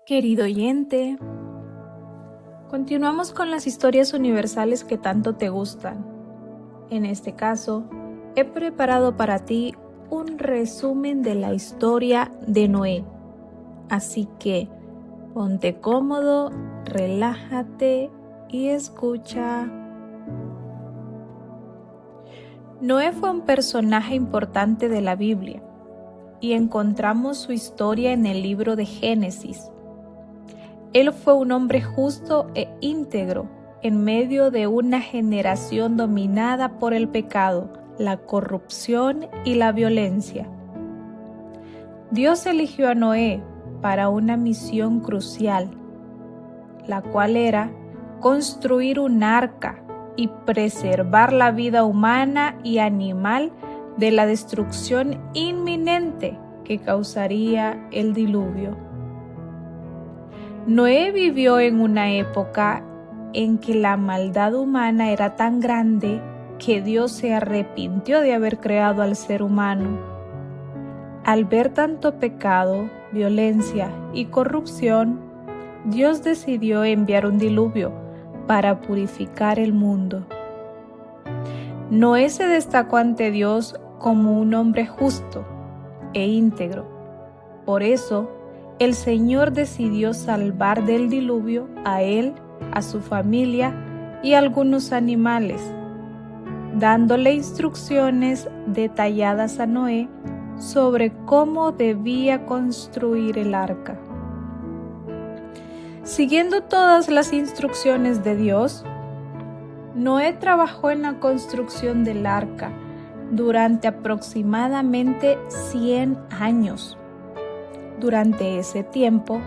Querido oyente, continuamos con las historias universales que tanto te gustan. En este caso, he preparado para ti un resumen de la historia de Noé. Así que ponte cómodo, relájate y escucha. Noé fue un personaje importante de la Biblia y encontramos su historia en el libro de Génesis. Él fue un hombre justo e íntegro en medio de una generación dominada por el pecado, la corrupción y la violencia. Dios eligió a Noé para una misión crucial, la cual era construir un arca y preservar la vida humana y animal de la destrucción inminente que causaría el diluvio. Noé vivió en una época en que la maldad humana era tan grande que Dios se arrepintió de haber creado al ser humano. Al ver tanto pecado, violencia y corrupción, Dios decidió enviar un diluvio para purificar el mundo. Noé se destacó ante Dios como un hombre justo e íntegro. Por eso, el Señor decidió salvar del diluvio a él, a su familia y a algunos animales, dándole instrucciones detalladas a Noé sobre cómo debía construir el arca. Siguiendo todas las instrucciones de Dios, Noé trabajó en la construcción del arca durante aproximadamente 100 años. Durante ese tiempo,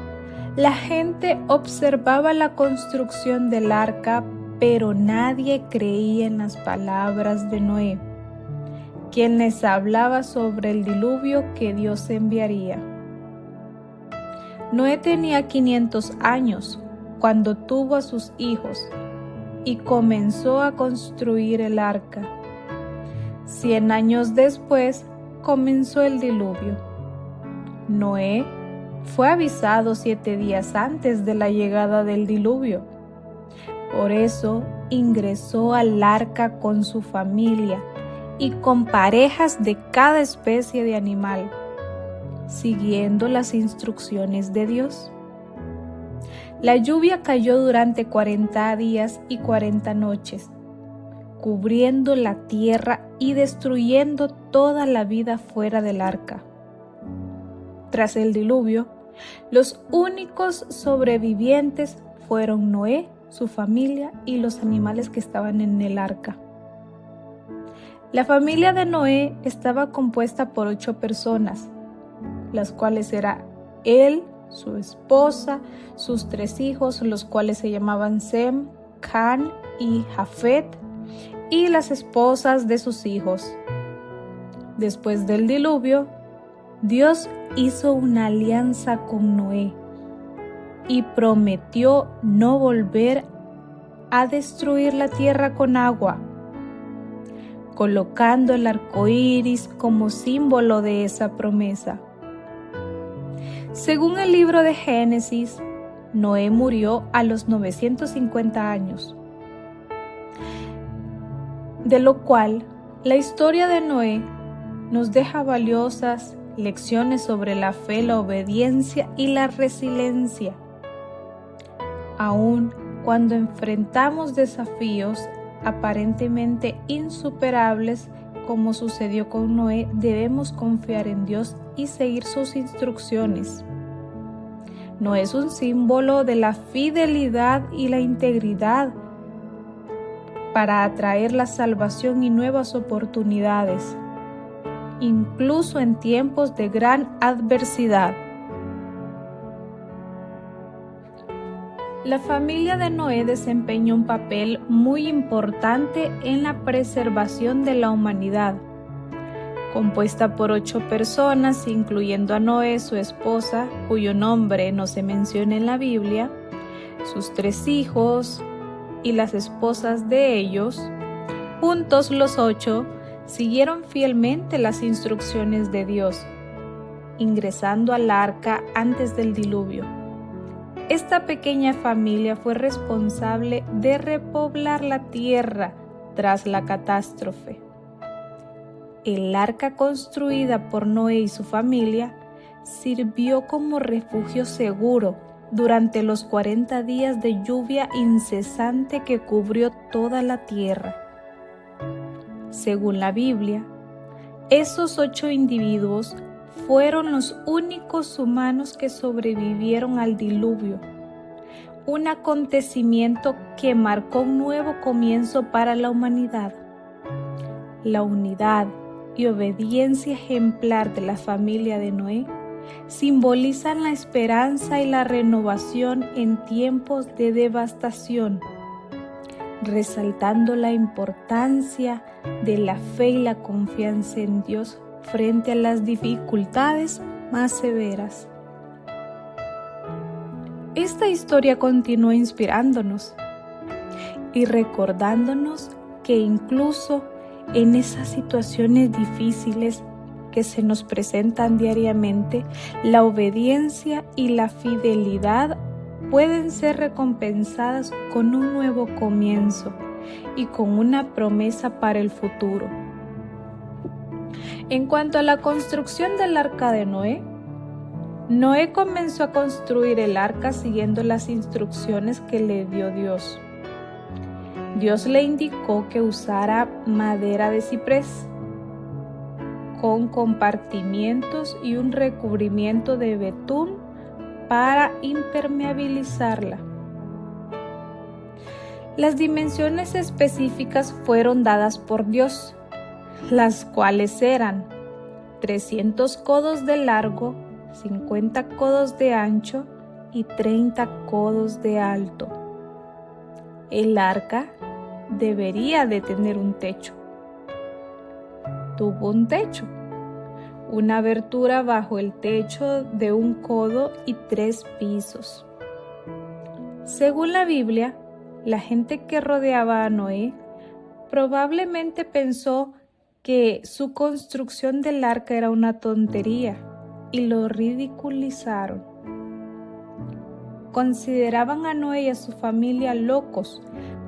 la gente observaba la construcción del arca, pero nadie creía en las palabras de Noé, quien les hablaba sobre el diluvio que Dios enviaría. Noé tenía 500 años cuando tuvo a sus hijos y comenzó a construir el arca. 100 años después comenzó el diluvio. Noé fue avisado 7 días antes de la llegada del diluvio. Por eso ingresó al arca con su familia y con parejas de cada especie de animal, siguiendo las instrucciones de Dios. La lluvia cayó durante 40 días y 40 noches, cubriendo la tierra y destruyendo toda la vida fuera del arca. Tras el diluvio, los únicos sobrevivientes fueron Noé, su familia y los animales que estaban en el arca. La familia de Noé estaba compuesta por 8 personas, las cuales eran él, su esposa, sus 3 hijos, los cuales se llamaban Sem, Can y Jafet, y las esposas de sus hijos. Después del diluvio, Dios hizo una alianza con Noé y prometió no volver a destruir la tierra con agua, colocando el arco iris como símbolo de esa promesa. Según el libro de Génesis, Noé murió a los 950 años, de lo cual la historia de Noé nos deja valiosas lecciones sobre la fe, la obediencia y la resiliencia. Aun cuando enfrentamos desafíos aparentemente insuperables, como sucedió con Noé, debemos confiar en Dios y seguir sus instrucciones. Noé es un símbolo de la fidelidad y la integridad para atraer la salvación y nuevas oportunidades, incluso en tiempos de gran adversidad. La familia de Noé desempeñó un papel muy importante en la preservación de la humanidad, compuesta por 8 personas, incluyendo a Noé, su esposa, cuyo nombre no se menciona en la Biblia, sus 3 hijos y las esposas de ellos. Juntos los 8 siguieron fielmente las instrucciones de Dios. ingresando al arca antes del diluvio. Esta pequeña familia fue responsable de repoblar la tierra tras la catástrofe. El arca construida por Noé y su familia sirvió como refugio seguro durante los 40 días de lluvia incesante que cubrió toda la tierra. Según la Biblia, esos 8 individuos fueron los únicos humanos que sobrevivieron al diluvio, un acontecimiento que marcó un nuevo comienzo para la humanidad. La unidad y obediencia ejemplar de la familia de Noé simbolizan la esperanza y la renovación en tiempos de devastación, resaltando la importancia de la fe y la confianza en Dios frente a las dificultades más severas. Esta historia continúa inspirándonos y recordándonos que incluso en esas situaciones difíciles que se nos presentan diariamente, la obediencia y la fidelidad pueden ser recompensadas con un nuevo comienzo y con una promesa para el futuro. En cuanto a la construcción del arca de Noé, Noé comenzó a construir el arca siguiendo las instrucciones que le dio Dios. Dios le indicó que usara madera de ciprés, con compartimientos y un recubrimiento de betún para impermeabilizarla. Las dimensiones específicas fueron dadas por Dios, las cuales eran 300 codos de largo, 50 codos de ancho y 30 codos de alto. El arca debería de tener un techo. Tuvo un techo, una abertura bajo el techo de 1 codo y 3 pisos. Según la Biblia, la gente que rodeaba a Noé probablemente pensó que su construcción del arca era una tontería y lo ridiculizaron. Consideraban a Noé y a su familia locos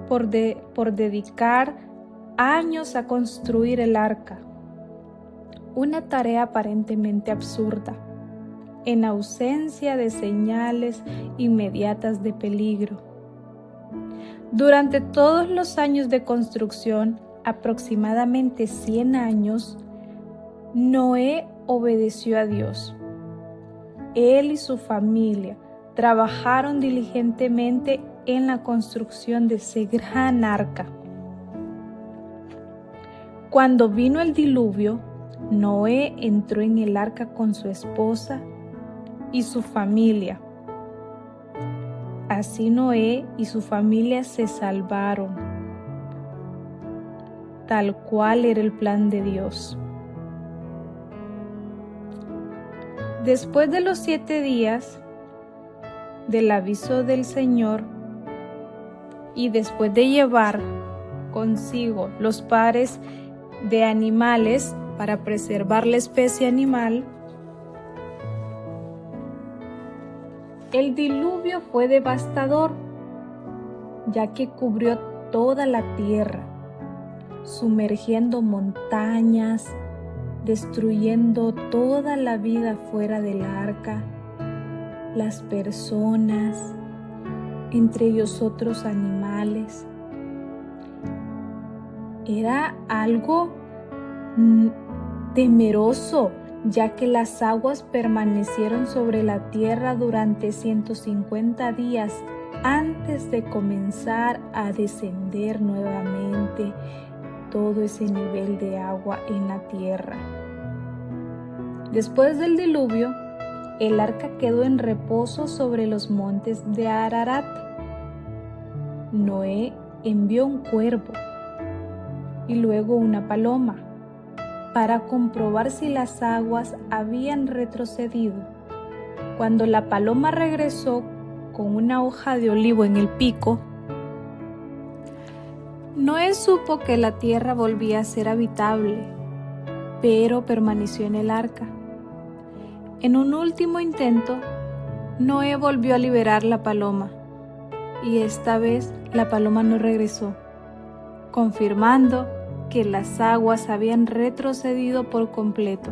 por dedicar años a construir el arca. Una tarea aparentemente absurda, en ausencia de señales inmediatas de peligro. Durante todos los años de construcción, aproximadamente 100 años, Noé obedeció a Dios. Él y su familia trabajaron diligentemente en la construcción de ese gran arca. Cuando vino el diluvio, Noé entró en el arca con su esposa y su familia. Así Noé y su familia se salvaron, tal cual era el plan de Dios. Después de los 7 días del aviso del Señor y después de llevar consigo los pares de animales para preservar la especie animal, el diluvio fue devastador, ya que cubrió toda la tierra, sumergiendo montañas, destruyendo toda la vida fuera del arca, las personas, entre ellos otros animales. Era algo temeroso, ya que las aguas permanecieron sobre la tierra durante 150 días antes de comenzar a descender nuevamente todo ese nivel de agua en la tierra. Después del diluvio, el arca quedó en reposo sobre los montes de Ararat. Noé envió un cuervo y luego una paloma para comprobar si las aguas habían retrocedido. Cuando la paloma regresó con una hoja de olivo en el pico, Noé supo que la tierra volvía a ser habitable, pero permaneció en el arca. En un último intento, Noé volvió a liberar la paloma, y esta vez la paloma no regresó, confirmando que las aguas habían retrocedido por completo.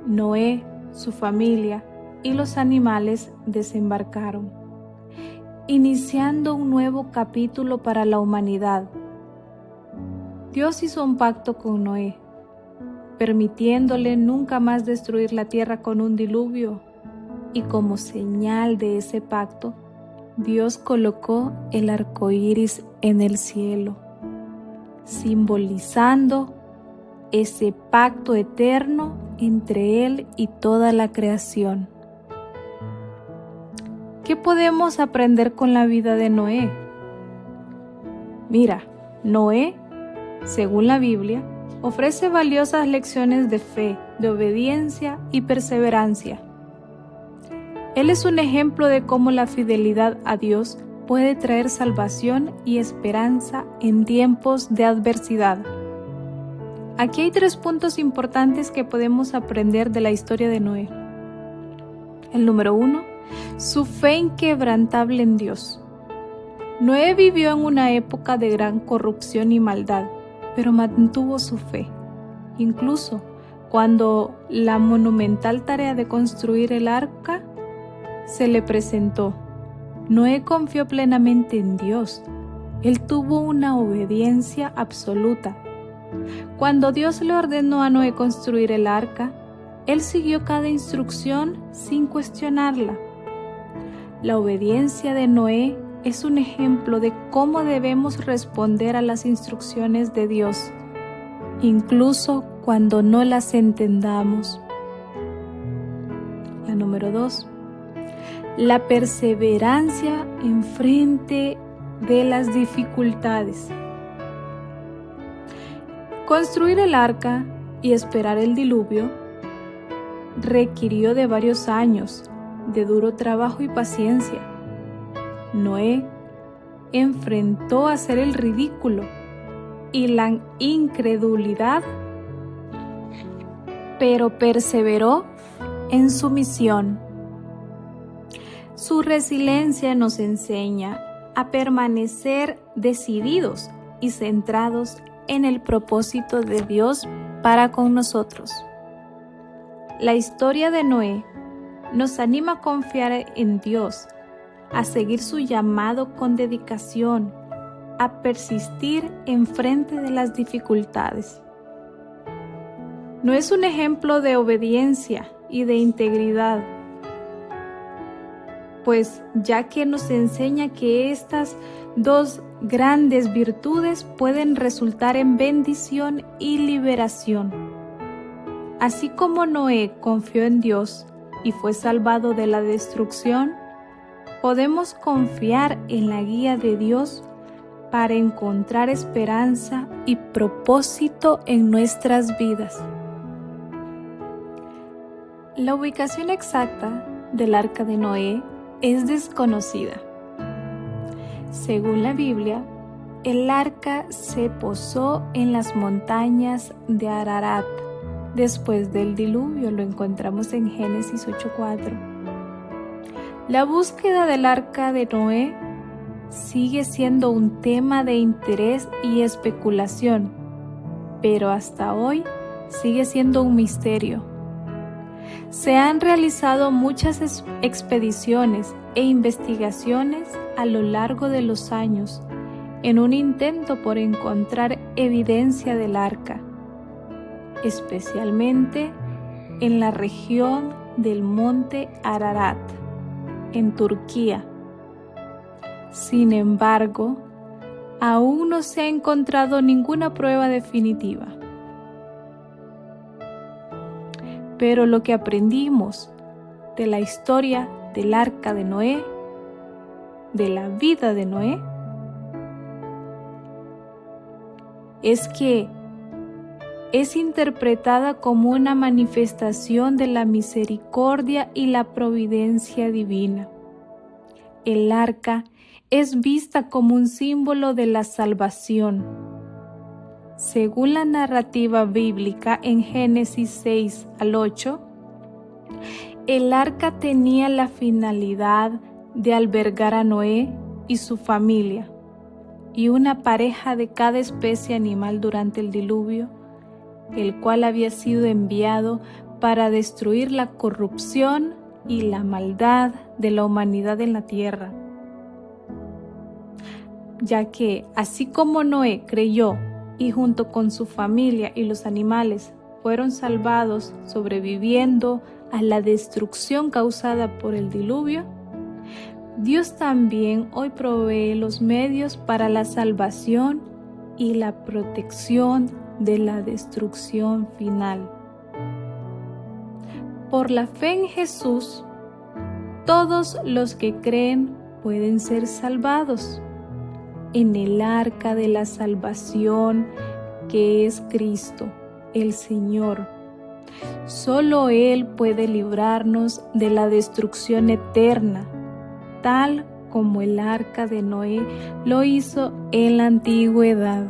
Noé, su familia y los animales desembarcaron, iniciando un nuevo capítulo para la humanidad. Dios hizo un pacto con Noé, permitiéndole nunca más destruir la tierra con un diluvio, y como señal de ese pacto, Dios colocó el arco iris en el cielo, simbolizando ese pacto eterno entre Él y toda la creación. ¿Qué podemos aprender con la vida de Noé? Mira, Noé, según la Biblia, ofrece valiosas lecciones de fe, de obediencia y perseverancia. Él es un ejemplo de cómo la fidelidad a Dios puede traer salvación y esperanza en tiempos de adversidad. Aquí hay 3 puntos importantes que podemos aprender de la historia de Noé. El número 1, su fe inquebrantable en Dios. Noé vivió en una época de gran corrupción y maldad, pero mantuvo su fe. Incluso cuando la monumental tarea de construir el arca se le presentó, Noé confió plenamente en Dios. Él tuvo una obediencia absoluta. Cuando Dios le ordenó a Noé construir el arca, él siguió cada instrucción sin cuestionarla. La obediencia de Noé es un ejemplo de cómo debemos responder a las instrucciones de Dios, incluso cuando no las entendamos. La número 2. La perseverancia en frente de las dificultades. Construir el arca y esperar el diluvio requirió de varios años de duro trabajo y paciencia. Noé enfrentó hacer el ridículo y la incredulidad, pero perseveró en su misión. Su resiliencia nos enseña a permanecer decididos y centrados en el propósito de Dios para con nosotros. La historia de Noé nos anima a confiar en Dios, a seguir su llamado con dedicación, a persistir en frente de las dificultades. No es un ejemplo de obediencia y de integridad, pues ya que nos enseña que estas 2 grandes virtudes pueden resultar en bendición y liberación. Así como Noé confió en Dios y fue salvado de la destrucción, podemos confiar en la guía de Dios para encontrar esperanza y propósito en nuestras vidas. La ubicación exacta del arca de Noé es desconocida. Según la Biblia, el arca se posó en las montañas de Ararat. Después del diluvio, lo encontramos en Génesis 8:4. La búsqueda del arca de Noé sigue siendo un tema de interés y especulación, pero hasta hoy sigue siendo un misterio. Se han realizado muchas expediciones e investigaciones a lo largo de los años en un intento por encontrar evidencia del arca, especialmente en la región del monte Ararat, en Turquía. Sin embargo, aún no se ha encontrado ninguna prueba definitiva. Pero lo que aprendimos de la historia del arca de Noé, de la vida de Noé, es que es interpretada como una manifestación de la misericordia y la providencia divina. El arca es vista como un símbolo de la salvación. Según la narrativa bíblica en Génesis 6 al 8, El arca tenía la finalidad de albergar a Noé y su familia y una pareja de cada especie animal durante el diluvio, el cual había sido enviado para destruir la corrupción y la maldad de la humanidad en la tierra. Ya que, así como Noé creyó y junto con su familia y los animales fueron salvados sobreviviendo a la destrucción causada por el diluvio, Dios también hoy provee los medios para la salvación y la protección de la destrucción final. Por la fe en Jesús, todos los que creen pueden ser salvados en el arca de la salvación que es Cristo, el Señor. Solo Él puede librarnos de la destrucción eterna, tal como el arca de Noé lo hizo en la antigüedad.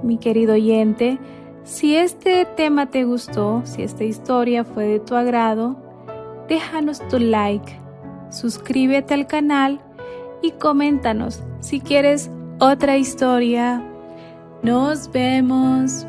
Mi querido oyente, si este tema te gustó, si esta historia fue de tu agrado, déjanos tu like, suscríbete al canal y coméntanos si quieres otra historia. Nos vemos.